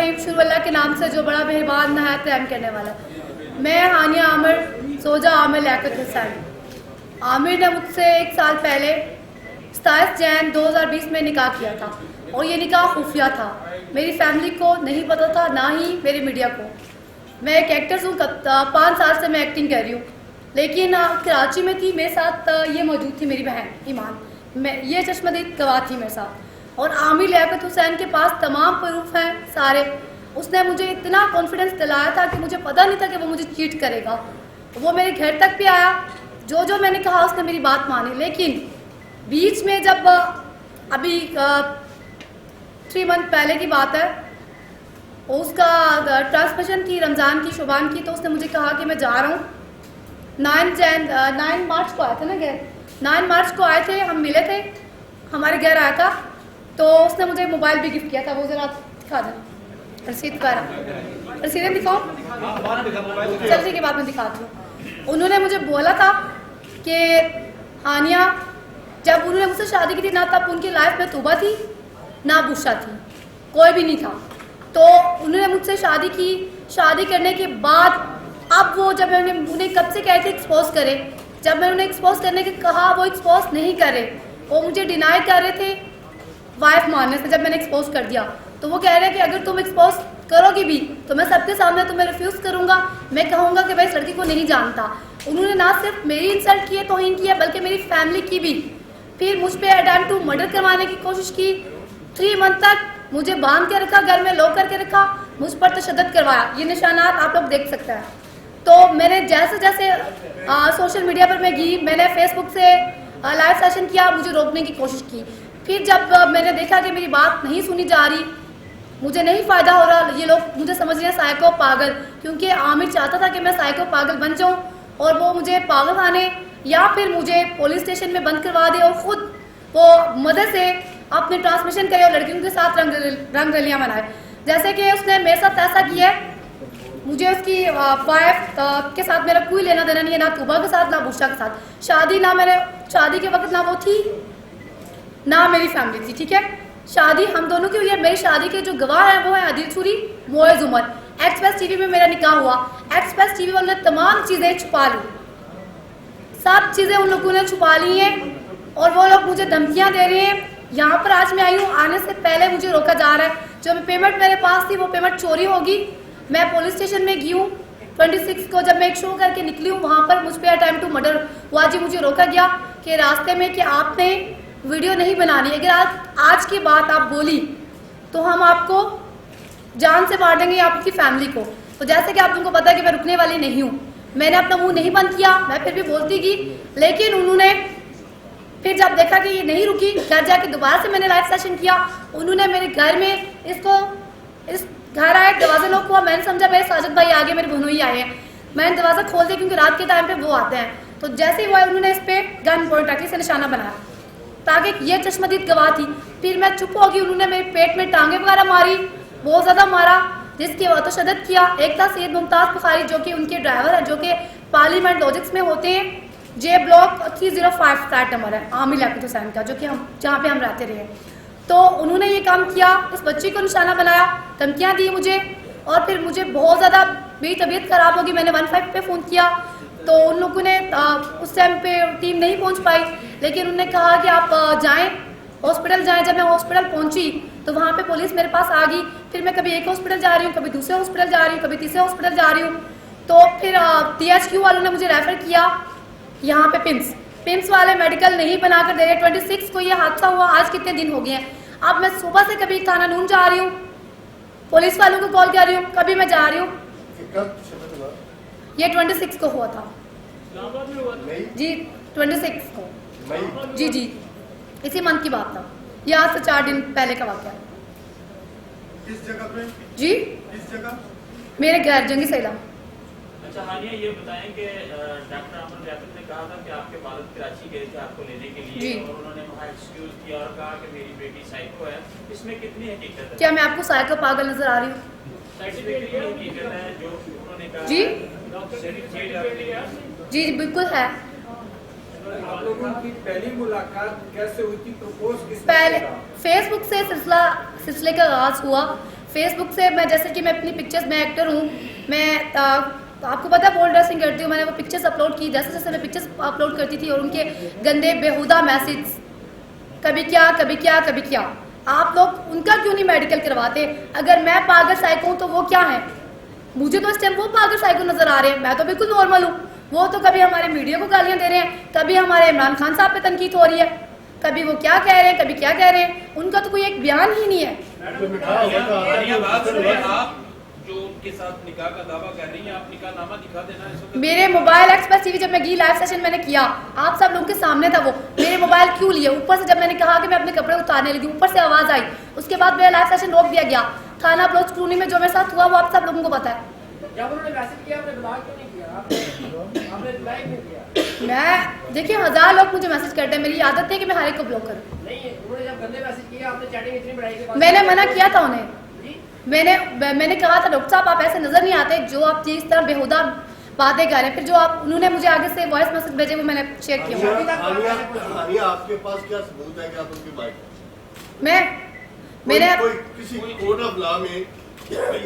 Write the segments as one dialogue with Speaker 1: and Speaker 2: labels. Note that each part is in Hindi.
Speaker 1: रहीम शुरू अल्लाह के नाम से जो बड़ा मेहरबान नहायत रहम करने वाला। मैं हानिया आमिर सोजा आमिर लियाकत हुसैन। आमिर ने मुझसे 1 साल पहले 27 जैन 2020 में निकाह किया था और ये निकाह खुफिया था। मेरी फैमिली को नहीं पता था, ना ही मेरी मीडिया को। मैं एक एक्टर हूँ, 5 साल से मैं एक्टिंग कर रही हूँ, लेकिन कराची में थी, मेरे साथ ये मौजूद थी मेरी बहन ईमान, मैं ये चश्मदीद गवाह थी मेरे साथ। और आमिर लियाकत हुसैन के पास तमाम प्रूफ हैं सारे। उसने मुझे इतना कॉन्फिडेंस दिलाया था कि मुझे पता नहीं था कि वो मुझे चीट करेगा। वो मेरे घर तक भी आया, जो जो मैंने कहा उसने मेरी बात मानी। लेकिन बीच में जब अभी 3 मंथ पहले की बात है, उसका ट्रांसमिशन थी रमज़ान की, शुबान की, तो उसने मुझे कहा कि मैं जा रहा हूँ। 9 मार्च को आए थे ना घर, 9 मार्च को आए थे, हम मिले थे, हमारे घर आया था। तो उसने मुझे मोबाइल भी गिफ्ट किया था, वो ज़रा दिखा दें रसीद का, रसीदें दिखाओ, चलने के बाद में दिखाती हूँ। उन्होंने मुझे बोला था कि हानिया, जब उन्होंने मुझसे शादी की थी ना, तब उनकी लाइफ में तूबा थी ना बुशा थी, कोई भी नहीं था। तो उन्होंने मुझसे शादी की, शादी करने के बाद अब वो जब मैंने उन्हें कब से कहे थे एक्सपोज करें, जब मैंने उन्हें एक्सपोज करने के कहा, वो एक्सपोज नहीं करे, वो मुझे डिनाई कर रहे थे वाइफ मानने से। जब मैंने एक्सपोज कर दिया तो वो कह रहे हैं कि अगर तुम एक्सपोज करोगी भी तो मैं सबके सामने तुम्हें रिफ्यूज़ करूंगा, मैं कहूँगा कि भाई इस लड़की को नहीं जानता। उन्होंने ना सिर्फ मेरी इंसल्ट की है, तौहीन की है, बल्कि मेरी फैमिली की भी। फिर मुझ पर अटेम्प्ट टू मर्डर करवाने की कोशिश की। 3 मंथ तक मुझे बांध के रखा, घर में लॉक करके रखा, मुझ पर तशद्दुद करवाया। ये निशानात आप लोग देख सकते हैं। तो मैंने जैसे जैसे सोशल मीडिया पर मैं गई, मैंने फेसबुक से लाइव सेशन किया, मुझे रोकने की कोशिश की। फिर जब मैंने देखा कि मेरी बात नहीं सुनी जा रही, मुझे नहीं फ़ायदा हो रहा, ये लोग मुझे समझ रहे हैं साइको पागल, क्योंकि आमिर चाहता था कि मैं साइको पागल बन जाऊं और वो मुझे पागल खाने या फिर मुझे पुलिस स्टेशन में बंद करवा दे और ख़ुद वो मदद से अपने ट्रांसमिशन करे और लड़कियों के साथ रंग रलियाँ बनाए। जैसे कि उसने मेरे साथ ऐसा किया है, मुझे उसकी वाइफ के साथ मेरा कोई लेना देना नहीं है, ना तुबा के साथ ना बुशा के साथ। शादी ना मैंने शादी के वक्त ना वो थी ना मेरी फैमिली थी, ठीक है। शादी हम दोनों की हुई है। मेरी शादी के जो गवाह हैं वो है आदिल सूरी, मोएज उमर। एक्सप्रेस टीवी में मेरा निकाह हुआ। एक्सप्रेस टीवी वालों ने तमाम चीज़ें छुपा ली, सब चीज़ें उन लोगों ने छुपा ली हैं और वो लोग मुझे धमकियाँ दे रहे हैं। यहाँ पर आज मैं आई हूँ, आने से पहले मुझे रोका जा रहा है। जो पेमेंट मेरे पास थी वो पेमेंट चोरी होगी। मैं पुलिस स्टेशन में गई हूँ 26 को, जब मैं एक शो करके निकली हूँ, वहाँ पर मुझ पर अटेम्प्ट टू मर्डर हुआ जी। मुझे रोका गया कि रास्ते में कि आपने वीडियो नहीं बनानी, अगर आज की बात आप बोली तो हम आपको जान से मार देंगे, आपकी फैमिली को। तो जैसे कि आप तुमको पता है कि मैं रुकने वाली नहीं हूँ, मैंने अपना मुंह नहीं बंद किया, मैं फिर भी बोलती गई। लेकिन उन्होंने फिर जब देखा कि ये नहीं रुकी, घर जाके दोबारा से मैंने लाइव सेशन किया। उन्होंने मेरे घर में इस घर आए, दरवाज़ा लॉक हुआ। मैंने समझा मेरे साजिद भाई आगे, मेरे बहनोई आए हैं। मैंने दरवाज़ा खोल दिया क्योंकि रात के टाइम पे वो आते हैं। तो जैसे ही वो आए, उन्होंने इस पर गन पॉइंट रखी से निशाना बनाया ताकि ये चश्मदीद गवाह थी। फिर मैं चुप होगी, उन्होंने मेरे पेट में टांगे वगैरह मारी, बहुत ज़्यादा मारा, जिसकी वजह तशद्दुद किया। एक था सैयद मुमताज़ बुखारी, जो कि उनके ड्राइवर है, जो कि पार्लियामेंट लॉजिक्स में होते हैं। जे ब्लॉक 305 फ्लैट नंबर है आमिर लियाकत हुसैन का, जो कि हम जहाँ पे हम रहते रहे। तो उन्होंने ये काम किया, इस बच्ची को निशाना बनाया, धमकियाँ दी मुझे। और फिर मुझे बहुत ज़्यादा मेरी तबीयत ख़राब होगी, मैंने 15 पे फ़ोन किया तो उन लोगों ने उस टाइम पे टीम नहीं पहुंच पाई। लेकिन उन्होंने कहा कि आप जाएं, हॉस्पिटल जाएं। जब मैं हॉस्पिटल पहुंची तो वहाँ पे पुलिस मेरे पास आ गई। फिर मैं कभी एक हॉस्पिटल जा रही हूँ, कभी दूसरे हॉस्पिटल जा रही हूँ, कभी तीसरे हॉस्पिटल जा रही हूँ। तो फिर THQ वालों ने मुझे रेफ़र किया यहाँ पे पिम्स वाले मेडिकल नहीं बना कर दे रहे। 26 को ये हादसा हुआ, आज कितने दिन हो गए हैं। अब मैं सुबह से कभी थाना नून जा रही हूँ, पुलिस वालों को कॉल कर रही हूँ, कभी मैं जा रही हूँ। ये 26 को हुआ था जी, 26 को जी, इसी मंथ की बात था। ये आज से 4 दिन पहले का वाक़या है।
Speaker 2: किस जगह पे
Speaker 1: जी?
Speaker 2: किस जगह?
Speaker 1: मेरे घर जंगी सैला।
Speaker 3: अच्छा हानिया, ये बताएं कि डॉक्टर आमिर लियाकत ने कहा था कि आपके वालिद कराची गए थे आपको लेने के लिए और उन्होंने वहाँ एक्सक्यूज किया और कहा कि मेरी बेटी साइको है। इसमें कितनी हकीकत है?
Speaker 1: क्या मैं आपको साइको पागल नजर आ रही हूँ?
Speaker 3: सर्टिफिकेट ये हकीकत है जो उन्होंने कहा
Speaker 1: जी?
Speaker 3: सर्टिफिकेट
Speaker 1: जी बिल्कुल है।
Speaker 2: आप लोगों की पहली मुलाकात कैसे हुई थी? प्रपोज किसने
Speaker 1: पहले
Speaker 2: किया?
Speaker 1: फेसबुक से सिलसिले का आगाज हुआ। फेसबुक से मैं जैसे कि मैं अपनी पिक्चर्स, मैं एक्टर हूँ, मैं आपको पता है पोल ड्रेसिंग करती हूँ, मैंने वो पिक्चर्स अपलोड की, जैसे जैसे मैं पिक्चर्स अपलोड करती थी और उनके गंदे बेहुदा मैसेज, कभी क्या कभी क्या कभी क्या, आप लोग उनका क्यों नहीं मेडिकल करवाते? अगर मैं पागल साइको हूँ तो वो क्या है? मुझे तो इस टाइम वो पागल साइको नजर आ रहे हैं, मैं तो बिल्कुल नॉर्मल हूँ। वो तो कभी हमारे मीडिया को गालियाँ दे रहे हैं, कभी हमारे इमरान खान साहब पे तनकीद हो रही है, कभी वो क्या कह रहे हैं, कभी क्या कह रहे हैं, उनका तो कोई एक बयान ही नहीं है।
Speaker 4: आप जो उनके साथ निकाह का दावा कर रही हैं, आप निकाहनामा दिखा देना।
Speaker 1: मेरे मोबाइल एक्सप्रेस टीवी जब मैं गई लाइव सेशन मैंने किया, आप सब लोगों के सामने था वो, मेरे मोबाइल क्यों लिए? ऊपर से जब मैंने कहा कि मैं अपने कपड़े उतारने लगी, ऊपर से आवाज आई, उसके बाद मेरा लाइव सेशन रोक दिया गया। थाना ब्लॉक स्क्रूनी में जो मेरे साथ हुआ वो आप सब लोगों को पता है।
Speaker 5: जब उन्होंने मैसेज किया आपने ब्लॉक क्यों नहीं किया? आपने रिप्लाई क्यों किया?
Speaker 1: मैं देखिए 1000 लोग मुझे मैसेज करते हैं, मेरी आदत है कि मैं हर एक को ब्लॉक करूं।
Speaker 5: नहीं, उन्होंने जब गंदे मैसेज किया आपने चैटिंग इतनी बढ़ाई के बाद
Speaker 1: मैंने मना किया था उन्हें,
Speaker 5: जी?
Speaker 1: मैंने कहा था डॉक्टर साहब आप ऐसे नजर नहीं आते, जो आप जिस तरह बेहुदा बातें कर रहे हैं। फिर जो आप उन्होंने मुझे आगे से वॉइस मैसेज भेजे वो मैंने शेयर किया।
Speaker 6: हानिया, आपके पास क्या सबूत है कि आप उनकी वाइफ हैं?
Speaker 1: मैंने
Speaker 6: कोई किसी कोर्ट ऑफ लॉ में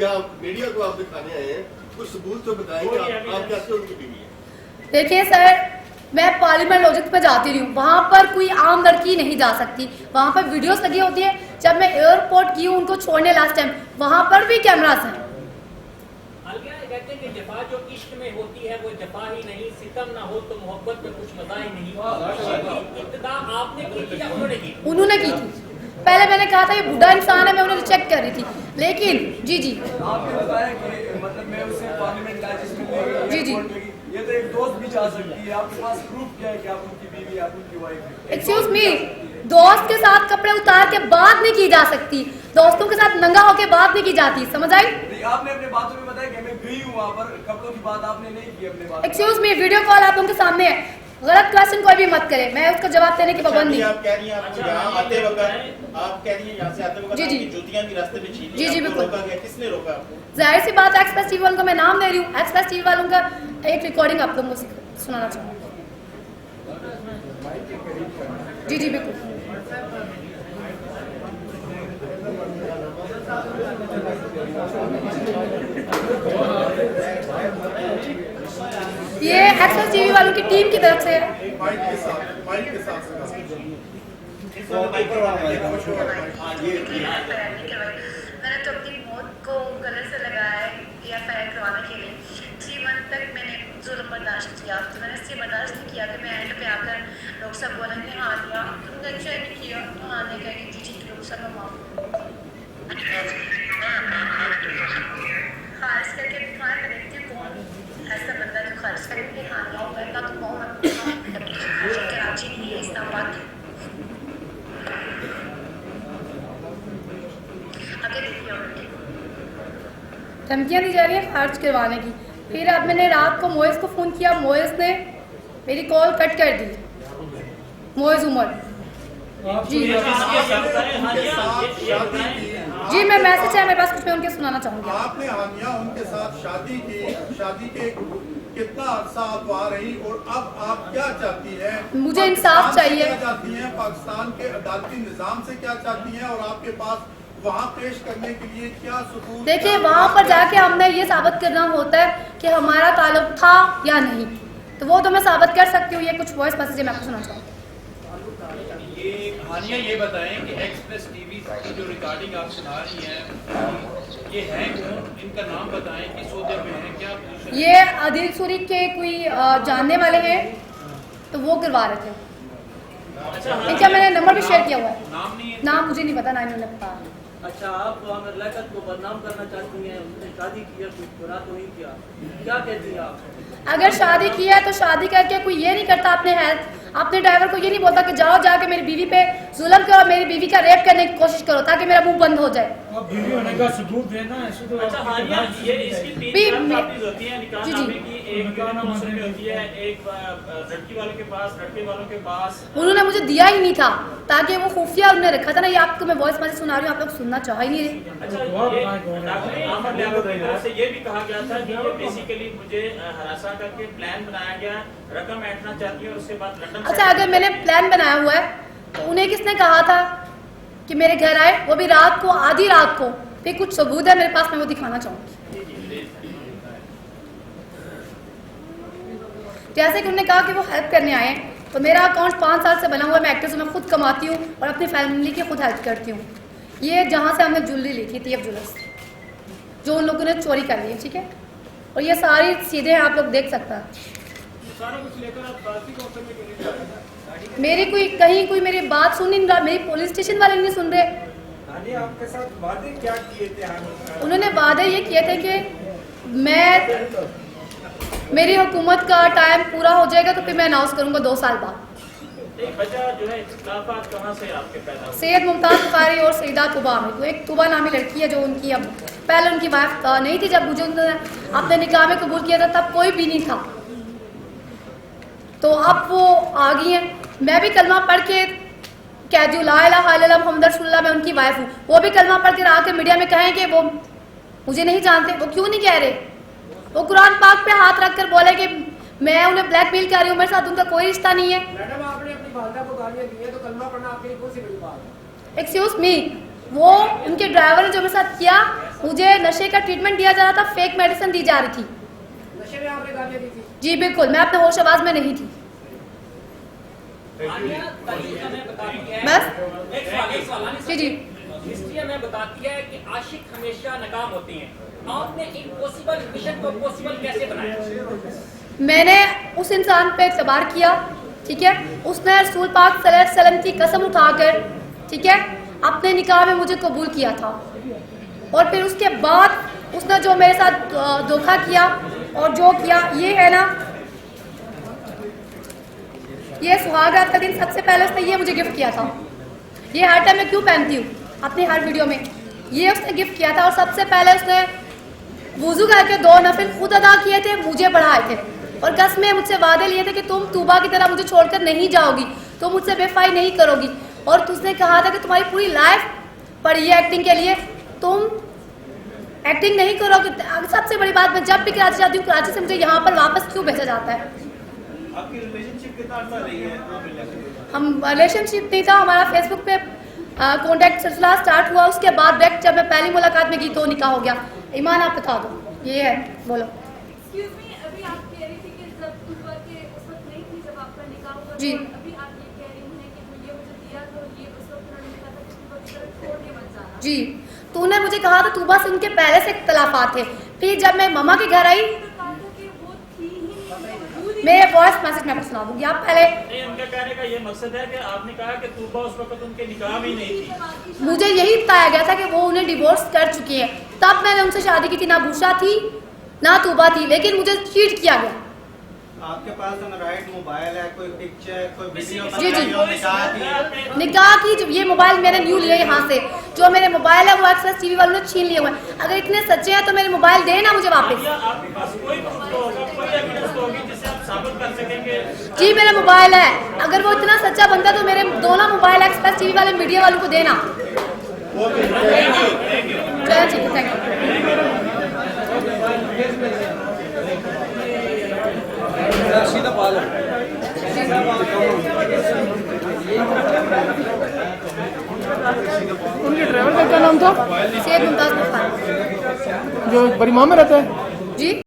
Speaker 6: या मीडिया को आप दिखाने आए हैं, कुछ सबूत तो बताएं कि आप कैसे उनकी बीवी हैं?
Speaker 1: देखिए सर, मैं पार्लियामेंट लॉजिक पे जाती रही हूँ, वहाँ पर कोई आम लड़की नहीं जा सकती, वहाँ पर वीडियोस लगी होती है। जब मैं एयरपोर्ट की हूँ उनको छोड़ने लास्ट टाइम, वहाँ पर भी कैमरास हैं।
Speaker 5: कहते हैं कि जफा जो इश्क में होती है वो जफा ही नहीं, सितम ना हो तो मोहब्बत में कुछ मजा ही नहीं। इब्तिदा आपने की थी या उन्होंने की?
Speaker 1: उन्होंने की थी। पहले मैंने कहा था ये बुढ़ा इंसान है, मैं उन्हें रिजेक्ट कर रही थी, लेकिन जी
Speaker 2: आपने बताया कि मतलब मैं उसे पार्लियामेंट लाया जिसमें
Speaker 1: जी।
Speaker 2: ये तो एक दोस्त भी जा सकती है, आपके पास प्रूफ क्या है कि आप उनकी बीवी, आप उनकी वाइफ हैं?
Speaker 1: एक्सक्यूज मी, दोस्त के साथ कपड़े उतार के बात नहीं की जा सकती, दोस्तों के साथ नंगा होके बात नहीं की जाती, समझ आई?
Speaker 2: आपने अपने बातों में बताया कि मैं गई हूँ वहाँ पर, कपड़ों की बात आपने नहीं की अपने बात।
Speaker 1: एक्सक्यूज मी, वीडियो कॉल आप लोगों के सामने है, गलत क्वेश्चन कोई भी मत करे, मैं उसका जवाब देने की पाबंद नहीं।
Speaker 7: आप कह रही हैं आपको यहाँ आते वक्त, आप कह रही हैं यहाँ से आते वक्त
Speaker 1: जी।
Speaker 7: आपकी जूतियाँ भी रास्ते में छीन ली,
Speaker 1: जी,
Speaker 7: आपको
Speaker 1: बिल्कुल।
Speaker 7: रोका गया, किसने रोका आपको?
Speaker 1: जाहिर सी बात है, एक्सप्रेस टीवी वालों को मैं नाम दे रही हूँ, एक्सप्रेस टीवी वालों का एक रिकॉर्डिंग आप लोगों को सुनाना चाहूँगी। जी बिल्कुल। ये एक्सप्रेस टीवी वालों की टीम की तरफ से है।
Speaker 2: माइक के साथ
Speaker 8: मैंने तो अपनी मौत को गले से लगाया है EFI करवाने के लिए। 3 मंथ तक मैंने जुल्म बर्दाश्त किया, तो मैंने इससे बर्दाश्त नहीं किया कि मैं एंड पे आकर डॉक्टर साहब बोलेंगे हाँ दिया, तुमने अच्छा नहीं किया, तो हाँ नहीं कहेंगे जी डॉक्टर साहब मैं माफ खारिज करके दिखाएं। मैं देखती हूँ कौन ऐसा बंदा जो खारिज करके हाँ नहीं पैदा तो कौन कराची नहीं है, इस्लामाबाद। आगे देखिए
Speaker 1: धमकियाँ दी जा रही है खारिज करवाने की। फिर अब मैंने रात को मोइस को फ़ोन किया, मोइस ने मेरी कॉल कट कर दी। मोइस उमर जी जी, मैं मैसेज है मेरे पास, कुछ मैं उनके सुनाना चाहूँगी।
Speaker 2: आपने हानिया उनके साथ शादी की, शादी के कितना अरसा आप वहाँ रही और अब आप क्या चाहती हैं?
Speaker 1: मुझे इंसाफ चाहिए।
Speaker 2: क्या चाहती हैं? पाकिस्तान के अदालती निज़ाम से क्या चाहती हैं? और आपके पास वहाँ पेश करने के लिए क्या सबूत?
Speaker 1: देखिए वहाँ पर जाके हमने ये साबित करना होता है कि हमारा ताल्लुक था या नहीं, तो वो तो मैं साबित कर सकती हूँ। ये कुछ वॉइस मैसेज मैं आपको सुना चाहूँगी।
Speaker 4: ये हानिया ये बताएं कि एक्सप्रेस टीवी की जो रिकॉर्डिंग आप सुना रही हैं ये है कौन, इनका नाम बताएं, किस ओहदे पे हैं, क्या पोजीशन?
Speaker 1: ये आदिल सूरी के कोई जानने वाले हैं, तो वो करवा रहे थे। इनका मैंने नंबर भी शेयर किया हुआ है,
Speaker 4: नाम नहीं है?
Speaker 1: नाम मुझे नहीं पता, ना इन्होंने बताया।
Speaker 5: अच्छा, आप आमिर लियाकत को बदनाम करना चाहती हैं, उसने शादी किया, कुछ बुरा तो नहीं किया, क्या कहती हैं आप?
Speaker 1: अगर शादी की है तो शादी करके कोई ये नहीं करता अपने ड्राइवर को ये नहीं बोलता कि जाओ जाके मेरी बीवी पे जुल्म करो, मेरी बीवी का रेप करने की कोशिश करो ताकि मेरा मुंह बंद हो जाए।
Speaker 9: अब बीवी होने का सबूत देना है।
Speaker 3: अच्छा हानिया, ये इसकी 3 कॉपीज होती हैं निकाहनामे की, एक कौंसिल में होती है, एक लड़की वालों के पास, लड़के वालों के पास।
Speaker 1: उन्होंने मुझे दिया ही नहीं था ताकि वो खुफिया उन्होंने रखा था ना। ये आपको मैं वॉइस मैसेज सुना रही हूँ, आप लोग सुनना चाह ही नहीं रहे।
Speaker 3: अच्छा, डॉक्टर आमिर लियाकत की तरफ से ये भी कहा गया था कि ये बेसिकली मुझे हरासा करके प्लान बनाया गया, रकम ऐंठना चाहती है और उसके बाद लंदन।
Speaker 1: अच्छा, अगर मैंने प्लान बनाया हुआ है तो उन्हें किसने कहा था कि मेरे घर आए? वो भी रात को, आधी रात को, फिर कुछ सबूत है मेरे पास, मैं वो दिखाना चाहूँगी। जैसे कि उन्होंने कहा कि वो हेल्प करने आए हैं, तो मेरा अकाउंट 5 साल से बना हुआ है, मैं एक्टर से मैं खुद कमाती हूँ और अपनी फैमिली की खुद हेल्प करती हूँ। ये जहाँ से हमने ज्वेलरी ली थी TF ज्वेलर्स, जो उन लोगों ने चोरी कर ली है, ठीक है, और ये सारी चीज़ें आप लोग देख सकते हैं। मेरी कोई मेरी बात सुन नहीं रहा, मेरी पुलिस स्टेशन वाले नहीं सुन रहे।
Speaker 9: आपके साथ वादे क्या किए थे?
Speaker 1: उन्होंने वादे ये किए थे कि मेरी हुकूमत का टाइम पूरा हो जाएगा तो फिर मैं अनाउंस करूंगा 2 साल बाद।
Speaker 3: वजह जो है इख्तिलाफात कहाँ से आपके पैदा हुए?
Speaker 1: सैयद मुमताज़ बुखारी और सईदा तुबा में, तो एक तुबा नामी लड़की है जो उनकी अब पहले उनकी वाइफ नहीं थी, जब मुझे उन्होंने अपने निकाह में कबूल किया था तब कोई भी नहीं था, तो अब वो आ गई हैं। मैं भी कलमा पढ़ के कहती हूँ ला इलाहा इल्लल्लाह मुहम्मद रसूलुल्लाह, मैं उनकी वाइफ हूँ। वो भी कलमा पढ़ के आके मीडिया में कहें कि वो मुझे नहीं जानते, वो क्यों नहीं कह रहे? वो कुरान पाक पे हाथ रख कर बोले कि मैं उन्हें ब्लैकमेल कर रही हूँ, मेरे साथ उनका कोई रिश्ता नहीं है।
Speaker 10: मैडम आपने अपनी वालिदा को गालियां दी हैं, तो कलमा पढ़ना आपके लिए कौन सी बड़ी बात है?
Speaker 1: एक्सक्यूज मी, वो उनके ड्राइवर ने जो मेरे साथ किया, मुझे नशे का ट्रीटमेंट दिया जा रहा था, फेक मेडिसिन दी जा रही थी।
Speaker 10: नशे में आपने गालियां दी थी?
Speaker 1: जी बिल्कुल, मैं अपने होश आवाज में नहीं थी। बस जी जी,
Speaker 5: हिस्ट्री हमें बताती है कि आशिक हमेशा नाकाम होते हैं। आपने इम्पॉसिबल मिशन को पॉसिबल कैसे बनाया?
Speaker 1: मैंने उस इंसान पे एतबार किया, ठीक है, उसने रसूल पाक सल्लल्लाहु अलैहि वसल्लम की कसम उठाकर, ठीक है, अपने निकाह में मुझे कबूल किया था, और फिर उसके बाद उसने जो मेरे साथ धोखा किया और जो किया, ये है ना, ये सुहागरात का दिन सबसे पहले उसने ये मुझे गिफ्ट किया था। ये हर टाइम मैं क्यों पहनती हूँ अपनी हर वीडियो में, ये उसने गिफ्ट किया था। और सबसे पहले उसने वुजू करके 2 नफिल खुद अदा किए थे, मुझे पढ़ाए थे, और कसमें मुझसे वादे लिए थे कि तुम तूबा की तरह मुझे छोड़कर नहीं जाओगी, तुम मुझसे बेवफाई नहीं करोगी, और तुझने कहा था कि तुम्हारी पूरी लाइफ पड़ी है एक्टिंग के लिए, तुम एक्टिंग नहीं करोगे। सबसे बड़ी बात, मैं जब भी कराची जाती हूँ, कराची से मुझे यहाँ पर वापस क्यों भेजा जाता है?
Speaker 7: आपकी रिलेशनशिप कितना अर्सा रही है?
Speaker 1: हम रिलेशनशिप नहीं था, हमारा फेसबुक पे कॉन्टैक्ट सिलसिला स्टार्ट हुआ, उसके बाद डायरेक्ट जब मैं पहली मुलाकात में गई तो निकाह हो गया। ईमान आप बता दो, ये है, बोलो।
Speaker 11: Excuse me, अभी आप कह रही थी कि जब तुबा के उस वक्त नहीं थी जब आपका निकाह हुआ,
Speaker 1: जी।
Speaker 11: तो अभी आप ये कह रही हैं कि जो ये मुझे दिया तो ये उस वक्त उन्होंने कहा था कि तुबा की तरफ छोड़ के मत जाना।
Speaker 1: जी, तूने मुझे कहा था तुबा से उनके पहले से इख्तलाफात थे, फिर जब मैं ममा के घर आई, मेरे वॉइस मैसेज मैं सुना दूंगी, आप पहले।
Speaker 3: नहीं, उनका कहने का ये मकसद है कि आपने कहा कि तूबा उस वक्त उनके निकाह में ही नहीं थी।
Speaker 1: मुझे यही बताया गया था कि वो उन्हें डिवोर्स कर चुकी है, तब मैंने उनसे शादी की थी, ना बुशा थी ना तूबा थी, लेकिन मुझे चीट किया गया।
Speaker 7: आपके पास एंड्रॉइड मोबाइल है, कोई पिक्चर, कोई वीडियो?
Speaker 1: जी जी, निकाह की जो ये मोबाइल मैंने न्यू लिया यहाँ से, जो मेरे मोबाइल है वो एक्सेस टीवी वालों ने छीन लिए हुए हैं। अगर इतने सच्चे हैं तो मेरे मोबाइल देना मुझे वापस।
Speaker 3: आपके पास कोई प्रूफ तो होगा, कोई एविडेंस तो होगी जिससे आप साबित कर सकेंगे?
Speaker 1: जी मेरा मोबाइल है, अगर वो इतना सच्चा बनता तो मेरे दोनों मोबाइल एक्सप्रेस टीवी वाले मीडिया वालों को देना। चलो ठीक है, थैंक यू।
Speaker 9: सीधा पालो।
Speaker 10: उनके ड्राइवर का क्या नाम था?
Speaker 1: सैयद मुमताज़ बुखारी,
Speaker 10: जो बड़ी माँ में रहता है।
Speaker 1: जी।